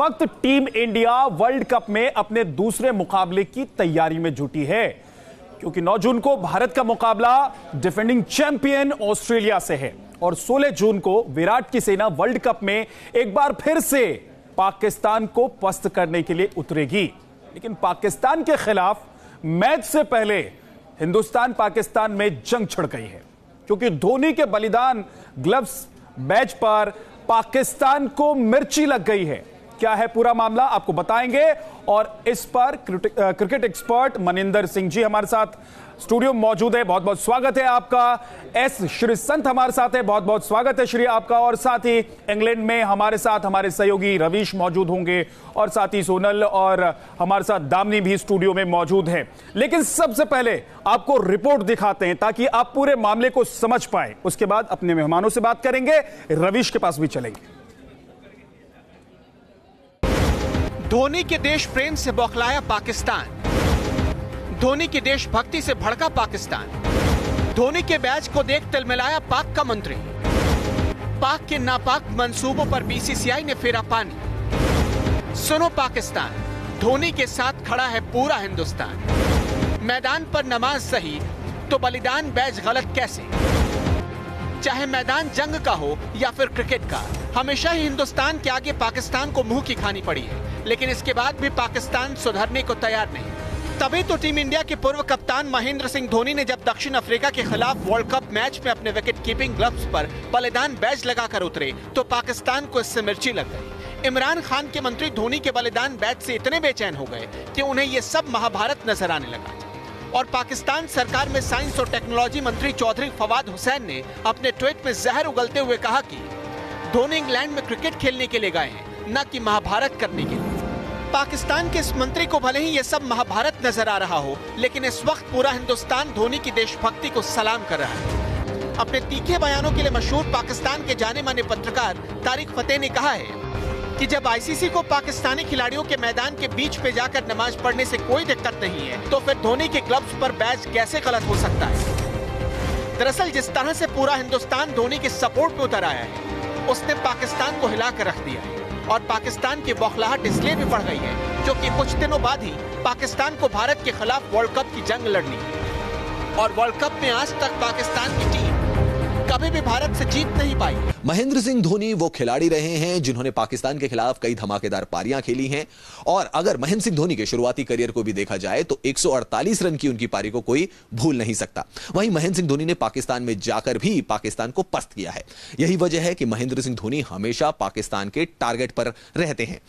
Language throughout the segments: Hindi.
वक्त टीम इंडिया वर्ल्ड कप में अपने दूसरे मुकाबले की तैयारी में जुटी है, क्योंकि 9 जून को भारत का मुकाबला डिफेंडिंग चैंपियन ऑस्ट्रेलिया से है और 16 जून को विराट की सेना वर्ल्ड कप में एक बार फिर से पाकिस्तान को पस्त करने के लिए उतरेगी। लेकिन पाकिस्तान के खिलाफ मैच से पहले हिंदुस्तान पाकिस्तान में जंग छिड़ गई है, क्योंकि धोनी के बलिदान ग्लव्स बैच पर पाकिस्तान को मिर्ची लग गई है। क्या है पूरा मामला आपको बताएंगे और इस पर क्रिकेट एक्सपर्ट मनिंदर सिंह जी हमारे साथ स्टूडियो मौजूद है। बहुत बहुत स्वागत है आपका। एस श्री संत हमारे साथ है, बहुत बहुत स्वागत है श्री आपका। और साथ ही इंग्लैंड में हमारे साथ हमारे सहयोगी रवीश मौजूद होंगे और साथ ही सोनल और हमारे साथ दामनी भी स्टूडियो में मौजूद है। लेकिन सबसे पहले आपको रिपोर्ट दिखाते हैं ताकि आप पूरे मामले को समझ पाए। उसके बाद अपने मेहमानों से बात करेंगे, रवीश के पास भी चलेंगे। धोनी के देश प्रेम से बौखलाया पाकिस्तान, धोनी की देशभक्ति से भड़का पाकिस्तान, धोनी के बैच को देख तिलमिलाया पाक का मंत्री, पाक के नापाक मंसूबों पर बीसीसीआई ने फेरा पानी। सुनो पाकिस्तान, धोनी के साथ खड़ा है पूरा हिंदुस्तान। मैदान पर नमाज सही तो बलिदान बैच गलत कैसे? चाहे मैदान जंग का हो या फिर क्रिकेट का, हमेशा ही हिंदुस्तान के आगे पाकिस्तान को मुंह की खानी पड़ी है। लेकिन इसके बाद भी पाकिस्तान सुधरने को तैयार नहीं। तभी तो टीम इंडिया के पूर्व कप्तान महेंद्र सिंह धोनी ने जब दक्षिण अफ्रीका के खिलाफ वर्ल्ड कप मैच में अपने विकेट कीपिंग ग्लव्स पर बलिदान बैज लगाकर उतरे तो पाकिस्तान को इससे मिर्ची लग गई। इमरान खान के मंत्री धोनी के बलिदान बैज से इतने बेचैन हो गए कि उन्हें ये सब महाभारत नजर आने लगा। और पाकिस्तान सरकार में साइंस और टेक्नोलॉजी मंत्री चौधरी फवाद हुसैन ने अपने ट्वीट में जहर उगलते हुए कहा कि धोनी इंग्लैंड में क्रिकेट खेलने के लिए गए हैं, न कि महाभारत करने के लिए। पाकिस्तान के इस मंत्री को भले ही यह सब महाभारत नजर आ रहा हो, लेकिन इस वक्त पूरा हिंदुस्तान धोनी की देशभक्ति को सलाम कर रहा है। अपने तीखे बयानों के लिए मशहूर पाकिस्तान के जाने माने पत्रकार तारिक फतेह ने कहा है कि जब आईसीसी को पाकिस्तानी खिलाड़ियों के मैदान के बीच पे जाकर नमाज पढ़ने से कोई दिक्कत नहीं है, तो फिर धोनी के ग्लव्स पर बैच कैसे गलत हो सकता है? दरअसल जिस तरह से पूरा हिंदुस्तान धोनी के सपोर्ट में उतर आया है, उसने पाकिस्तान को हिला कर रख दिया है। और पाकिस्तान की बौखलाहट इसलिए भी बढ़ गई है क्योंकि कुछ दिनों बाद ही पाकिस्तान को भारत के खिलाफ वर्ल्ड कप की जंग लड़नी है। और वर्ल्ड कप में आज तक पाकिस्तान की टीम कभी भी भारत से जीत नहीं पाई। महेंद्र सिंह धोनी वो खिलाड़ी रहे हैं जिन्होंने पाकिस्तान के खिलाफ कई धमाकेदार पारियां खेली हैं। और अगर महेंद्र सिंह धोनी के शुरुआती करियर को भी देखा जाए तो 148 रन की उनकी पारी को कोई भूल नहीं सकता। वहीं महेंद्र सिंह धोनी ने पाकिस्तान में जाकर भी पाकिस्तान को पस्त किया है। यही वजह है कि महेंद्र सिंह धोनी हमेशा पाकिस्तान के टारगेट पर रहते हैं।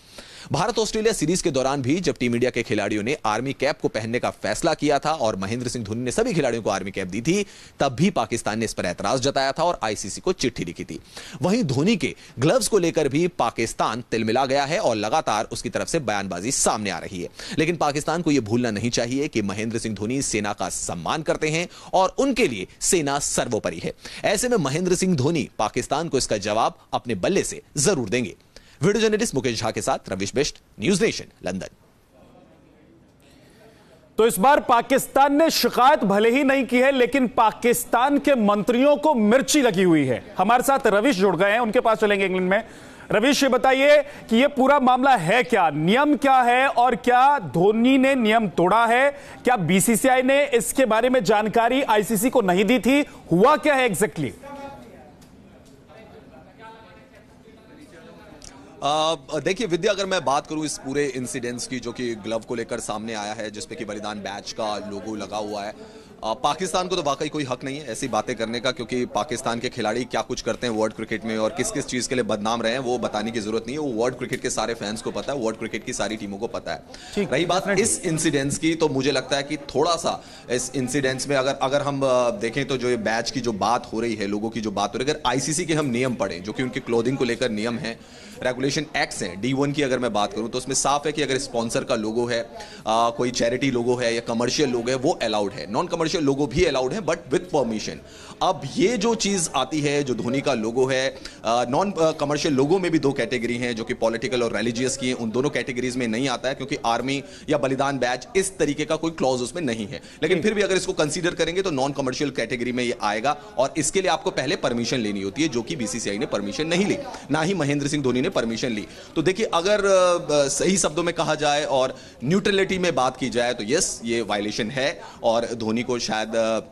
भारत ऑस्ट्रेलिया सीरीज के दौरान भी जब टीम इंडिया के खिलाड़ियों ने आर्मी कैप को पहनने का फैसला किया था और महेंद्र सिंह धोनी ने सभी खिलाड़ियों को आर्मी कैप दी थी, तब भी पाकिस्तान ने इस पर ऐतराज जताया था और आईसीसी को चिट्ठी लिखी थी। वहीं धोनी के ग्लव्स को लेकर भी पाकिस्तान तिलमिला गया है और लगातार उसकी तरफ से बयानबाजी सामने आ रही है। लेकिन पाकिस्तान को यह भूलना नहीं चाहिए कि महेंद्र सिंह धोनी सेना का सम्मान करते हैं और उनके लिए सेना सर्वोपरि है। ऐसे में महेंद्र सिंह धोनी पाकिस्तान को इसका जवाब अपने बल्ले से जरूर देंगे। वीडियो जर्नलिस्ट मुकेश झा के साथ Ravish Bisht, news nation, London. तो इस बार पाकिस्तान ने शिकायत भले ही नहीं की है, लेकिन पाकिस्तान के मंत्रियों को मिर्ची लगी हुई है। हमारे साथ रवीश जुड़ गए हैं, उनके पास चलेंगे इंग्लैंड में। रवीश, ये बताइए कि ये पूरा मामला है क्या, नियम क्या है और क्या धोनी ने नियम तोड़ा है? क्या बीसीसीआई ने इसके बारे में जानकारी आईसीसी को नहीं दी थी? हुआ क्या है एग्जैक्टली? देखिए विद्या, अगर मैं बात करूं इस पूरे इंसिडेंट्स की जो कि ग्लव को लेकर सामने आया है, जिसपे कि बलिदान बैच का लोगो लगा हुआ है, पाकिस्तान को तो वाकई कोई हक नहीं है ऐसी बातें करने का, क्योंकि पाकिस्तान के खिलाड़ी क्या कुछ करते हैं वर्ल्ड क्रिकेट में और किस किस चीज़ के लिए बदनाम रहे हैं वो बताने की जरूरत नहीं है। वो वर्ल्ड क्रिकेट के सारे फैंस को पता है, वर्ल्ड क्रिकेट की सारी टीमों को पता है। रही बात इस इंसिडेंट्स की, तो मुझे लगता है कि थोड़ा सा इस इंसिडेंट्स में अगर हम देखें तो जो ये बैच की जो बात हो रही है, लोगों की जो बात हो रही है, अगर आईसीसी के हम नियम पढ़ें जो कि उनके क्लोथिंग को लेकर नियम है, रेगुलेशन एक्ट्स हैं, D1 की अगर मैं बात करूं तो उसमें साफ है कि अगर स्पॉन्सर का लोगो है, कोई चैरिटी लोगो है या कमर्शियल लोगो है, वो अलाउड है। नॉन कमर्शियल कमर्शियल लोगो भी अलाउड है, बट विद परमिशन। अब ये जो चीज आती है, जो धोनी का लोगो है, नॉन कमर्शियल लोगो में भी दो कैटेगरी हैं, जो कि पॉलिटिकल और रिलीजियस की हैं। उन दोनों कैटेगरीज में नहीं आता है, क्योंकि आर्मी या बलिदान बैच इस तरीके का कोई क्लॉज उसमें नहीं है। लेकिन फिर भी अगर इसको कंसीडर करेंगे तो नॉन कमर्शियल कैटेगरी में ये आएगा, और इसके लिए आपको पहले परमिशन लेनी होती है, जो कि बीसीसीआई ने परमिशन नहीं ली, ना ही महेंद्र सिंह धोनी ने परमिशन ली। तो देखिए, अगर सही शब्दों में कहा जाए और न्यूट्रलिटी में बात की जाए तो यस, ये वायलेशन है, और धोनी को शायद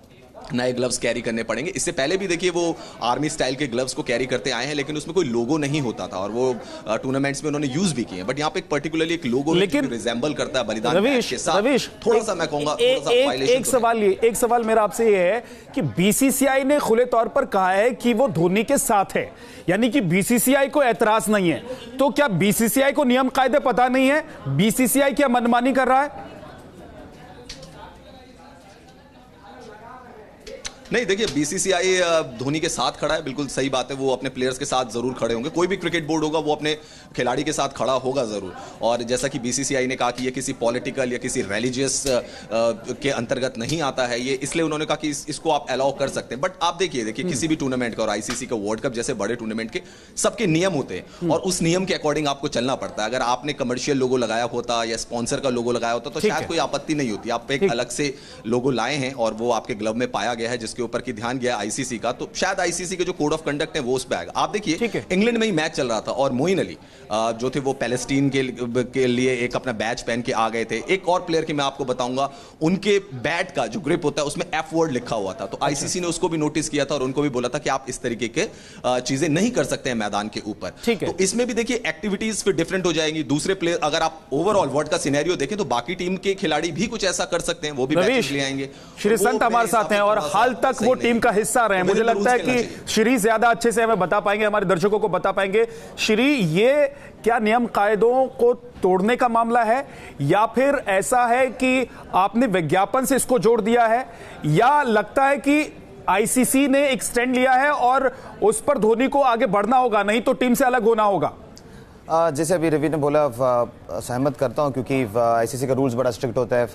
नए ग्लव्स कैरी करने पड़ेंगे। इससे पहले भी देखिए वो आर्मी स्टाइल के ग्लव्स को कैरी करते आए हैं, लेकिन उसमें कोई लोगो नहीं होता था, और वो टूर्नामेंट्स में उन्होंने यूज भी किए हैं। बट यहाँ पे एक पर्टिकुलरली एक लोगो लेकिन रिजेंबल करता है बलिदान के साथ। थोड़ा सा मैं कहूंगा एक सवाल मेरा आपसे ये है कि बीसीसीआई ने खुले तौर पर कहा है कि वो धोनी के साथ है, यानी कि बीसीसीआई को एतराज नहीं है। तो क्या बीसीसीआई को नियम कायदे पता नहीं है? बीसीसीआई क्या मनमानी कर रहा है? नहीं, देखिए बीसीसीआई धोनी के साथ खड़ा है, बिल्कुल सही बात है। वो अपने प्लेयर्स के साथ जरूर खड़े होंगे। कोई भी क्रिकेट बोर्ड होगा वो अपने खिलाड़ी के साथ खड़ा होगा जरूर। और जैसा कि बीसीसीआई ने कहा कि ये किसी पॉलिटिकल या किसी रिलीजियस के अंतर्गत नहीं आता है, ये इसलिए उन्होंने कहा कि इसको आप अलाउ कर सकते हैं। बट आप देखिए किसी भी टूर्नामेंट का, और आईसीसी का वर्ल्ड कप जैसे बड़े टूर्नामेंट के सबके नियम होते हैं, और उस नियम के अकॉर्डिंग आपको चलना पड़ता है। अगर आपने कमर्शियल लोगो लगाया होता या स्पॉन्सर का लोगो लगाया होता तो शायद कोई आपत्ति नहीं होती। आप एक अलग से लोगो लाए हैं और वो आपके ग्लव में पाया गया है, जिसके ऊपर की ध्यान गया आईसीसी का, तो शायद आईसीसी के जो कोड ऑफ कंडक्ट है वो उस पे आएगा। आप देखिए इंग्लैंड में ही मैच चल रहा था, और मोइन अली जो थे वो पैलेस्टीन के लिए एक अपना बैच पहन के आ गए थे। एक और प्लेयर की मैं आपको बताऊंगा, उनके बैट का जो ग्रिप होता है उसमें एफ वर्ड लिखा हुआ था, तो आईसीसी ने उसको भी नोटिस किया था और उनको भी बोला था कि आप इस तरीके के चीजें नहीं कर सकते हैं मैदान के ऊपर। तो इसमें भी देखिए एक्टिविटीज फिर डिफरेंट हो जाएंगी। दूसरे प्लेयर, अगर आप ओवरऑल वर्ल्ड का सिनेरियो देखें तो बाकी टीम के खिलाड़ी भी कुछ ऐसा कर सकते हैं, वो भी मैचेस ले आएंगे। श्री संत हमारे साथ हैं और हाल तक वो टीम का हिस्सा रहे हैं। मुझे लगता है कि श्री ज्यादा अच्छे से हमें बता पाएंगे, हमारे दर्शकों को बता पाएंगे। श्री, ये क्या नियम कायदों को तोड़ने का मामला है, या फिर ऐसा है कि आपने विज्ञापन से इसको जोड़ दिया है, या लगता है कि आईसीसी ने एक स्टैंड लिया है और उस पर धोनी को आगे बढ़ना होगा, नहीं तो टीम से अलग होना होगा? जैसे अभी रवि ने बोला, सहमत करता हूं, क्योंकि आईसीसी का रूल्स बड़ा स्ट्रिक्ट होता है।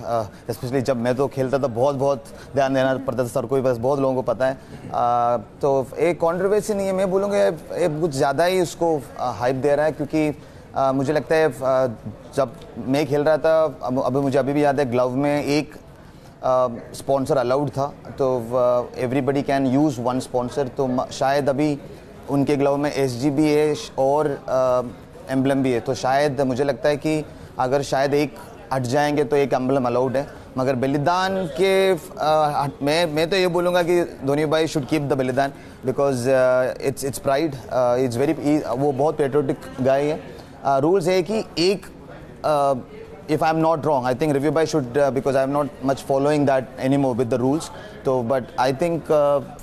स्पेशली जब मैं तो खेलता था बहुत ध्यान देना पड़ता था सर को, बस बहुत लोगों को पता है। तो एक कंट्रोवर्सी नहीं है, मैं बोलूँगा कुछ ज़्यादा ही उसको हाइप दे रहा है, क्योंकि मुझे लगता है जब मैं खेल रहा था, अभी मुझे अभी भी याद है, ग्लव में एक स्पॉन्सर अलाउड था, तो everybody can use one sponsor. तो शायद अभी उनके ग्लव में SGB है और एम्बलम भी है, तो शायद मुझे लगता है कि अगर शायद एक हट जाएंगे तो एक एम्बलम अलाउड है। मगर बलिदान के मैं तो ये बोलूँगा कि धोनी भाई शुड कीप द बलिदान, because it's pride, it's very, वो बहुत पेट्रियोटिक गाय है। रूल्स है कि एक, if I'm not wrong, I think Review Bhai should, because I'm not much following that anymore with the rules. So, but I think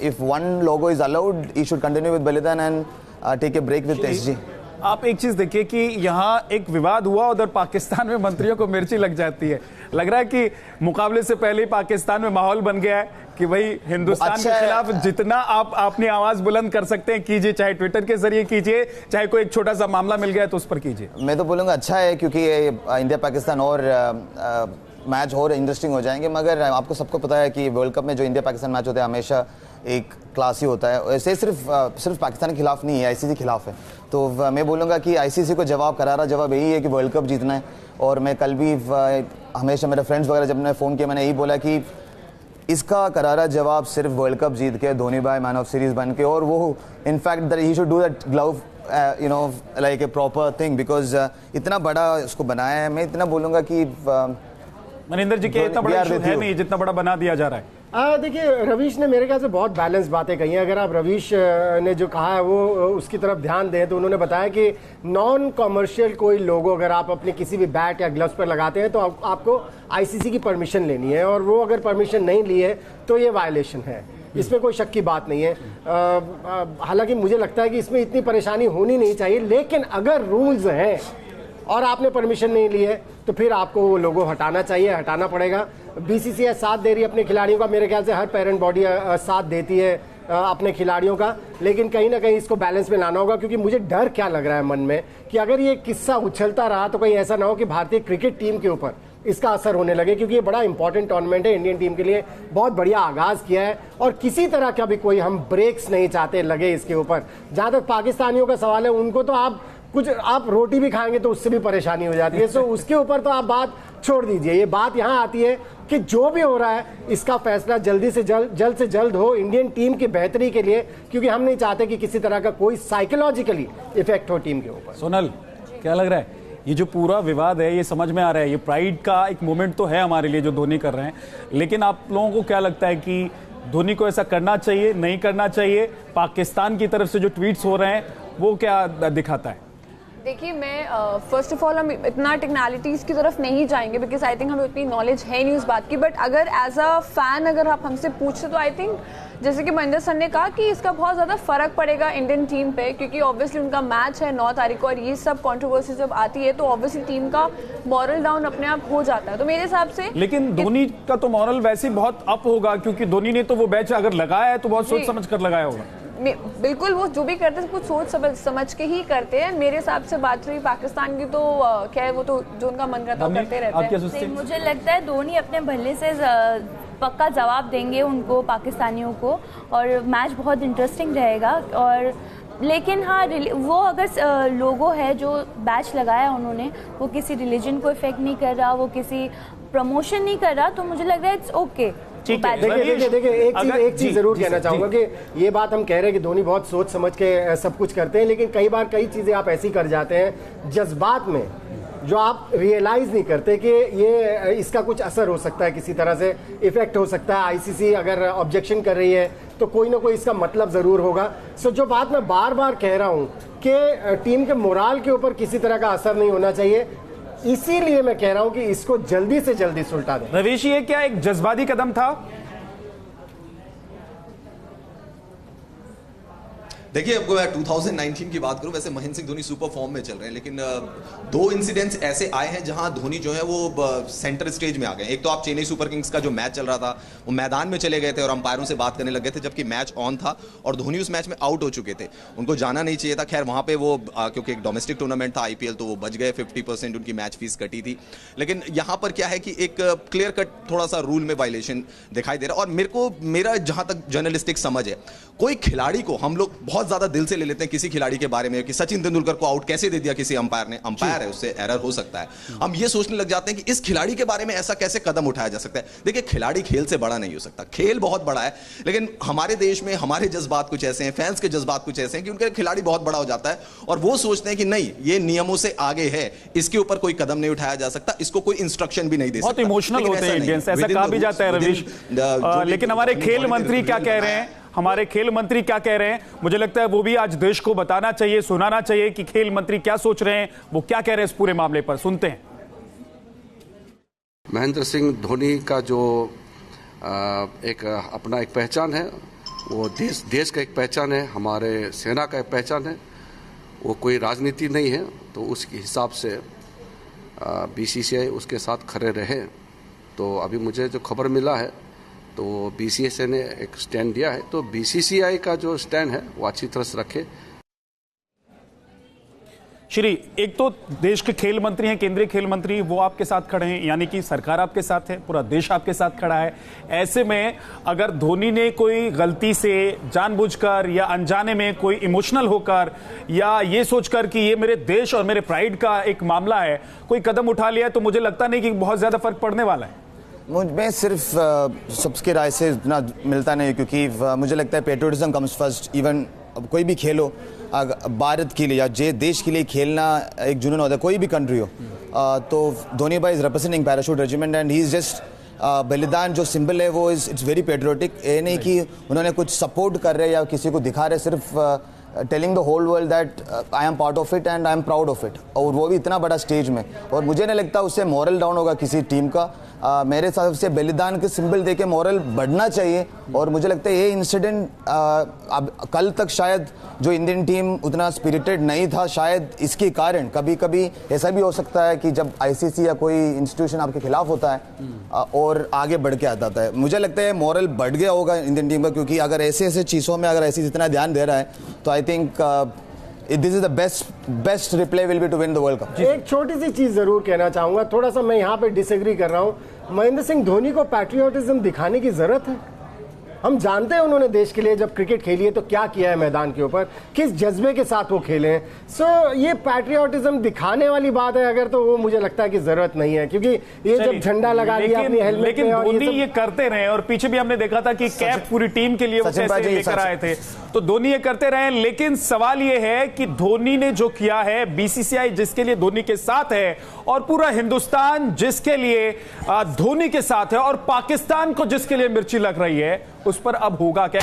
if one logo is allowed, he should continue with Balidan and take a break with SG. आप एक चीज देखिए कि यहाँ एक विवाद हुआ, उधर पाकिस्तान में मंत्रियों को मिर्ची लग जाती है। लग रहा है कि मुकाबले से पहले ही पाकिस्तान में माहौल बन गया है कि भाई हिंदुस्तान के खिलाफ जितना आप अपनी आवाज बुलंद कर सकते हैं कीजिए, चाहे ट्विटर के जरिए कीजिए, चाहे कोई एक छोटा सा मामला मिल गया तो उस पर कीजिए। मैं तो बोलूँगा अच्छा है, क्योंकि इंडिया पाकिस्तान और मैच और इंटरेस्टिंग हो जाएंगे। मगर आपको सबको पता है कि वर्ल्ड कप में जो इंडिया पाकिस्तान मैच होता है हमेशा एक क्लास ही होता है। ऐसे सिर्फ पाकिस्तान के खिलाफ नहीं है, आईसीसी के खिलाफ है। तो मैं बोलूँगा कि आईसीसी को करारा जवाब यही है कि वर्ल्ड कप जीतना है। और मैं कल भी हमेशा मेरे फ्रेंड्स वगैरह जब मैंने फ़ोन किया, मैंने यही बोला कि इसका करारा जवाब सिर्फ वर्ल्ड कप जीत के, धोनी भाई मैन ऑफ सीरीज बन के, और वो in fact that he should do that glove like a proper thing, because इतना बड़ा उसको बनाया है। मैं इतना बोलूँगा कि मनिंदर जी के इतना बड़ा इशू है नहीं जितना बड़ा बना दिया जा रहा है। देखिए, रवीश ने मेरे ख्याल से बहुत बैलेंस बातें कही हैं। अगर आप रवीश ने जो कहा है वो उसकी तरफ ध्यान दें तो उन्होंने बताया कि नॉन कमर्शियल कोई लोगो अगर आप अपने किसी भी बैट या ग्लव्स पर लगाते हैं तो आपको आईसीसी की परमिशन लेनी है, और वो अगर परमिशन नहीं ली है तो ये वायलेशन है, इसमें कोई शक की बात नहीं है। हालांकि मुझे लगता है कि इसमें इतनी परेशानी होनी नहीं चाहिए, लेकिन अगर रूल्स हैं और आपने परमिशन नहीं ली है तो फिर आपको वो लोगो हटाना चाहिए, हटाना पड़ेगा। बीसीसीआई साथ दे रही है अपने खिलाड़ियों का, मेरे ख्याल से हर पेरेंट बॉडी साथ देती है अपने खिलाड़ियों का, लेकिन कहीं ना कहीं इसको बैलेंस में लाना होगा। क्योंकि मुझे डर क्या लग रहा है मन में कि अगर ये किस्सा उछलता रहा तो कहीं ऐसा ना हो कि भारतीय क्रिकेट टीम के ऊपर इसका असर होने लगे, क्योंकि ये बड़ा इंपॉर्टेंट टूर्नामेंट है इंडियन टीम के लिए, बहुत बढ़िया आगाज किया है और किसी तरह का भी कोई हम ब्रेक्स नहीं चाहते लगे इसके ऊपर। जहां तक पाकिस्तानियों का सवाल है, उनको तो आप रोटी भी खाएंगे तो उससे भी परेशानी हो जाती है, सो उसके ऊपर तो आप बात छोड़ दीजिए। ये बात यहां आती है कि जो भी हो रहा है इसका फैसला जल्द से जल्द हो इंडियन टीम की बेहतरी के लिए, क्योंकि हम नहीं चाहते कि किसी तरह का कोई साइकोलॉजिकली इफेक्ट हो टीम के ऊपर। सोनल, क्या लग रहा है ये जो पूरा विवाद है, ये समझ में आ रहा है ये प्राइड का एक मोमेंट तो है हमारे लिए जो धोनी कर रहे हैं, लेकिन आप लोगों को क्या लगता है कि धोनी को ऐसा करना चाहिए, नहीं करना चाहिए? पाकिस्तान की तरफ से जो ट्वीट्स हो रहे हैं वो क्या दिखाता है? देखिए, मैं फर्स्ट ऑफ ऑल हम इतना टेक्निकलिटीज़ की तरफ नहीं जाएंगे, बिकॉज आई थिंक हमें उतनी नॉलेज है नहीं उस बात की, बट अगर एज अ फैन अगर आप हमसे पूछते तो आई थिंक जैसे कि महेंद्र सर ने कहा कि इसका बहुत ज़्यादा फर्क पड़ेगा इंडियन टीम पे, क्योंकि ऑब्वियसली उनका मैच है 9 तारीख को और ये सब कंट्रोवर्सी जब आती है तो ऑब्वियसली टीम का मॉरल डाउन अपने आप हो जाता है। तो मेरे हिसाब से लेकिन धोनी का तो मॉरल वैसे बहुत अप होगा, क्योंकि धोनी ने तो वो मैच अगर लगाया है तो बहुत सोच समझ कर लगाया होगा। बिल्कुल, वो जो भी करते हैं कुछ सोच समझ के ही करते हैं। मेरे हिसाब से बात रही पाकिस्तान की, तो खैर वो तो जो उनका मन करता है करते रहते हैं। मुझे लगता है धोनी अपने भले से पक्का जवाब देंगे उनको, पाकिस्तानियों को, और मैच बहुत इंटरेस्टिंग रहेगा। और लेकिन हाँ, वो अगर लोगो है जो बैच लगाया उन्होंने, वो किसी रिलीजन को इफेक्ट नहीं कर रहा, वो किसी प्रमोशन नहीं कर रहा, तो मुझे लग रहा है इट्स ओके। देखिए एक चीज जरूर कहना चाहूंगा कि ये बात हम कह रहे हैं कि धोनी बहुत सोच समझ के सब कुछ करते हैं, लेकिन कई बार कई चीजें आप ऐसी कर जाते हैं जज्बात में, जो आप रियलाइज नहीं करते कि ये इसका कुछ असर हो सकता है, किसी तरह से इफेक्ट हो सकता है। आईसीसी अगर ऑब्जेक्शन कर रही है तो कोई ना कोई इसका मतलब जरूर होगा। सो जो बात मैं बार बार कह रहा हूं कि टीम के मोराल के ऊपर किसी तरह का असर नहीं होना चाहिए, इसीलिए मैं कह रहा हूं कि इसको जल्दी से जल्दी सुलटा दें। रवीश, ये क्या एक जज्बाती कदम था? देखिए, अब मैं 2019 की बात करूं, वैसे महेंद्र सिंह धोनी सुपर फॉर्म में चल रहे हैं, लेकिन 2 इंसिडेंट्स ऐसे आए हैं जहां धोनी जो है वो सेंटर स्टेज में आ गए। एक तो आप चेन्नई सुपर किंग्स का जो मैच चल रहा था, वो मैदान में चले गए थे और अंपायरों से बात करने लग गए थे, जबकि मैच ऑन था और धोनी उस मैच में आउट हो चुके थे, उनको जाना नहीं चाहिए था। खैर वहां पे वो क्योंकि एक डोमेस्टिक टूर्नामेंट था आईपीएल, तो वो बच गए, 50% उनकी मैच फीस कटी थी। लेकिन यहां पर क्या है कि एक क्लियर कट थोड़ा सा रूल में वायलेशन दिखाई दे रहा है। और मेरा जहां तक जर्नलिस्टिक समझ है, कोई खिलाड़ी को हम लोग बहुत ज्यादा दिल से ले लेते हैं किसी खिलाड़ी के बारे में कि सचिन तेंदुलकर को आउट कैसे दे दिया किसी अंपायर ने, अंपायर है, उससे एरर हो सकता है। हम ये सोचने लग जाते हैं कि इस खिलाड़ी के बारे में ऐसा कैसे कदम उठाया जा सकता है। देखिए, खिलाड़ी खेल से बड़ा नहीं हो सकता, खेल बहुत बड़ा है, लेकिन हमारे देश में हमारे जज्बात कुछ ऐसे हैं, फैंस के जज्बात कुछ ऐसे हैं कि उनका खिलाड़ी बहुत बड़ा हो जाता है और वो सोचते हैं कि नहीं, ये नियमों से आगे है, इसके ऊपर कोई कदम नहीं उठाया जा सकता, इसको कोई इंस्ट्रक्शन भी नहीं दे सकता। बहुत इमोशनल होते हैं इंडियंस, ऐसा कहा भी जाता है रवीश। लेकिन हमारे खेल मंत्री क्या कह रहे हैं, हमारे खेल मंत्री क्या कह रहे हैं, मुझे लगता है वो भी आज देश को बताना चाहिए, सुनाना चाहिए कि खेल मंत्री क्या सोच रहे हैं, वो क्या कह रहे हैं इस पूरे मामले पर। सुनते हैं। महेंद्र सिंह धोनी का जो अपना एक पहचान है, वो देश का एक पहचान है, हमारे सेना का एक पहचान है, वो कोई राजनीति नहीं है, तो उसके हिसाब से बीसीसीआई उसके साथ खड़े रहे। तो अभी मुझे जो खबर मिला है तो बीसीसीआई ने एक स्टैंड दिया है, तो बीसीसीआई का जो स्टैंड है वो अच्छी तरह से रखे। श्री, एक तो देश के खेल मंत्री हैं, केंद्रीय खेल मंत्री, वो आपके साथ खड़े हैं, यानी कि सरकार आपके साथ है, पूरा देश आपके साथ खड़ा है। ऐसे में अगर धोनी ने कोई गलती से जानबूझकर या अनजाने में कोई इमोशनल होकर या ये सोचकर कि ये मेरे देश और मेरे प्राइड का एक मामला है, कोई कदम उठा लिया, तो मुझे लगता नहीं कि बहुत ज्यादा फर्क पड़ने वाला है। मैं सिर्फ सबकी राय से इतना मिलता नहीं, क्योंकि मुझे लगता है पेट्रियटिज्म कम्स फर्स्ट। इवन कोई भी खेल हो, भारत के लिए या देश के लिए खेलना एक जुनून होता है, कोई भी कंट्री हो। तो धोनी भाई is representing parachute regiment and he is just बलिदान जो सिंबल है वो इट्स वेरी पेट्रियोटिक। ये नहीं कि उन्होंने कुछ सपोर्ट कर रहे या किसी को दिखा रहे, सिर्फ telling the whole world that I am part of it and I am proud of it, और वो भी इतना बड़ा स्टेज में। और मुझे नहीं लगता उससे मॉरल डाउन होगा किसी टीम का। मेरे हिसाब से बलिदान के सिंबल देके मॉरल बढ़ना चाहिए। और मुझे लगता है ये इंसिडेंट अब कल तक शायद जो इंडियन टीम उतना स्पिरिटेड नहीं था, शायद इसके कारण कभी कभी ऐसा भी हो सकता है कि जब आईसीसी या कोई इंस्टीट्यूशन आपके खिलाफ होता है और आगे बढ़ के आता है, मुझे लगता है मॉरल बढ़ गया होगा इंडियन टीम का। क्योंकि अगर ऐसे चीज़ों में अगर ऐसी जितना ध्यान दे रहा है तो I think this is the best reply will be to win the World Cup. एक छोटी सी चीज जरूर कहना चाहूंगा, थोड़ा सा मैं यहाँ पे डिसएग्री कर रहा हूँ। महेंद्र सिंह धोनी को पैट्रियोटिज्म दिखाने की जरूरत है? हम जानते हैं उन्होंने देश के लिए जब क्रिकेट खेली है तो क्या किया है मैदान के ऊपर, किस जज्बे के साथ वो खेले हैं। सो ये पैट्रियोटिज्म दिखाने वाली बात है अगर, तो वो मुझे लगता है कि जरूरत नहीं है, क्योंकि ये जब झंडा लगा लिया अपनी हेलमेट लेकिन में, धोनी ये करते रहे और पीछे भी हमने देखा था कि कैप पूरी टीम के लिए वो कैसे लेकर आए थे, तो धोनी ये करते रहे। लेकिन सवाल ये है कि धोनी ने जो किया है, बीसीसीआई जिसके लिए धोनी के साथ है और पूरा हिंदुस्तान जिसके लिए धोनी के साथ है और पाकिस्तान को जिसके लिए मिर्ची लग रही है, उस पर अब होगा क्या?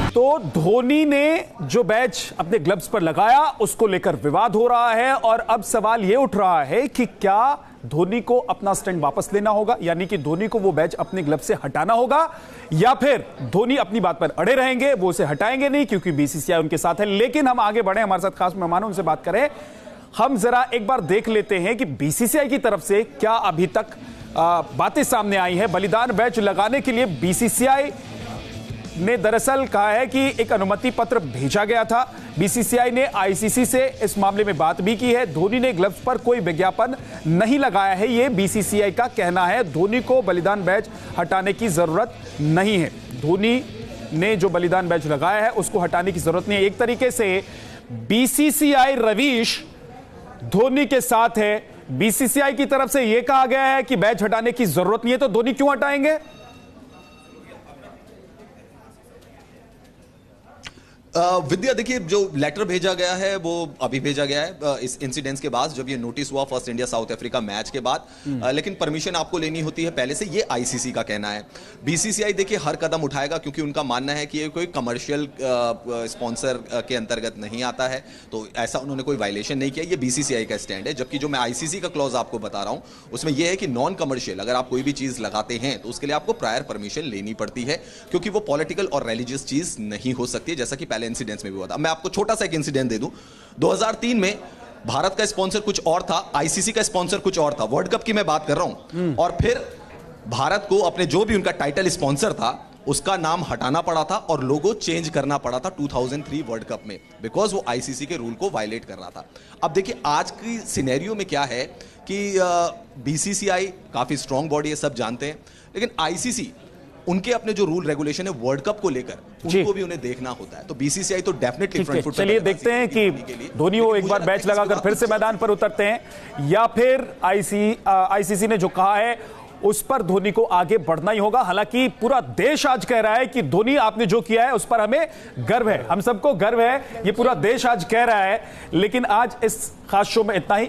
तो धोनी ने जो बैच अपने ग्लव्स पर लगाया उसको लेकर विवाद हो रहा है और अब सवाल यह उठ रहा है कि क्या धोनी को अपना स्टैंड वापस लेना होगा, यानी कि धोनी को वो बैच अपने ग्लव से हटाना होगा, या फिर धोनी अपनी बात पर अड़े रहेंगे, वो उसे हटाएंगे नहीं क्योंकि बीसीसीआई उनके साथ है। लेकिन हम आगे बढ़े, हमारे साथ खास मेहमान उनसे बात करें। हम जरा एक बार देख लेते हैं कि बीसीसीआई की तरफ से क्या अभी तक बातें सामने आई है। बलिदान बैच लगाने के लिए बीसीसीआई ने दरअसल कहा है कि एक अनुमति पत्र भेजा गया था। बीसीसीआई ने आईसीसी से इस मामले में बात भी की है। धोनी ने ग्लव्स पर कोई विज्ञापन नहीं लगाया है, यह बीसीसीआई का कहना है। धोनी को बलिदान बैच हटाने की जरूरत नहीं है। धोनी ने जो बलिदान बैच लगाया है उसको हटाने की जरूरत नहीं है। एक तरीके से बीसीसीआई रवीश धोनी के साथ है। बीसीसीआई की तरफ से यह कहा गया है कि बैच हटाने की जरूरत नहीं है, तो धोनी क्यों हटाएंगे? विद्या, देखिए जो लेटर भेजा गया है वो अभी भेजा गया है इस इंसिडेंट्स के बाद, जब ये नोटिस हुआ first India south Africa match के बाद। लेकिन परमिशन आपको लेनी होती है पहले से, ये आईसीसी का कहना है। बीसीसीआई देखिए हर कदम उठाएगा क्योंकि उनका मानना है कि ये कोई कमर्शियल स्पॉन्सर के अंतर्गत नहीं आता है, तो ऐसा उन्होंने कोई वायलेशन नहीं किया। ये बीसीसीआई का स्टैंड है। जबकि जो मैं आईसीसी का क्लॉज आपको बता रहा हूं उसमें यह है कि नॉन कमर्शियल अगर आप कोई भी चीज लगाते हैं तो उसके लिए आपको प्रायर परमिशन लेनी पड़ती है, क्योंकि वो पॉलिटिकल और रिलीजियस चीज नहीं हो सकती, जैसा कि पहले इंसिडेंट्स में भी हुआ था। मैं आपको छोटा सा एक इंसिडेंट दे दूं। 2003 में भारत का स्पॉन्सर कुछ और था, आईसीसी का स्पॉन्सर कुछ और था। वर्ल्ड कप की मैं बात कर रहा हूं। और फिर भारत को अपने जो भी उनका टाइटल स्पॉन्सर था उसका नाम हटाना पड़ा था और लोगो चेंज करना पड़ा था 2003 वर्ल्ड कप में, बिकॉज वो आईसीसी के रूल को वायलेट कर रहा था। अब देखिए आज की सिनेरियो में क्या है कि बीसीसीआई काफी स्ट्रांग बॉडी है, सब जानते हैं, लेकिन आईसीसी उनके अपने जो रूल रेगुलेशन है वर्ल्ड कप को लेकर उनको भी उन्हें देखना होता है। तो बीसीसीआई तो डेफिनेटली फ्रंट फुट। चलिए देखते हैं कि धोनी वो एक बार बैच लगाकर फिर से मैदान पर उतरते हैं या फिर आईसीसी ने जो कहा है उस पर धोनी को आगे बढ़ना ही होगा। हालांकि पूरा देश आज कह रहा है कि धोनी आपने जो किया है उस पर हमें गर्व है, हम सबको गर्व है, ये पूरा देश आज कह रहा है। लेकिन आज इस खास शो में इतना ही।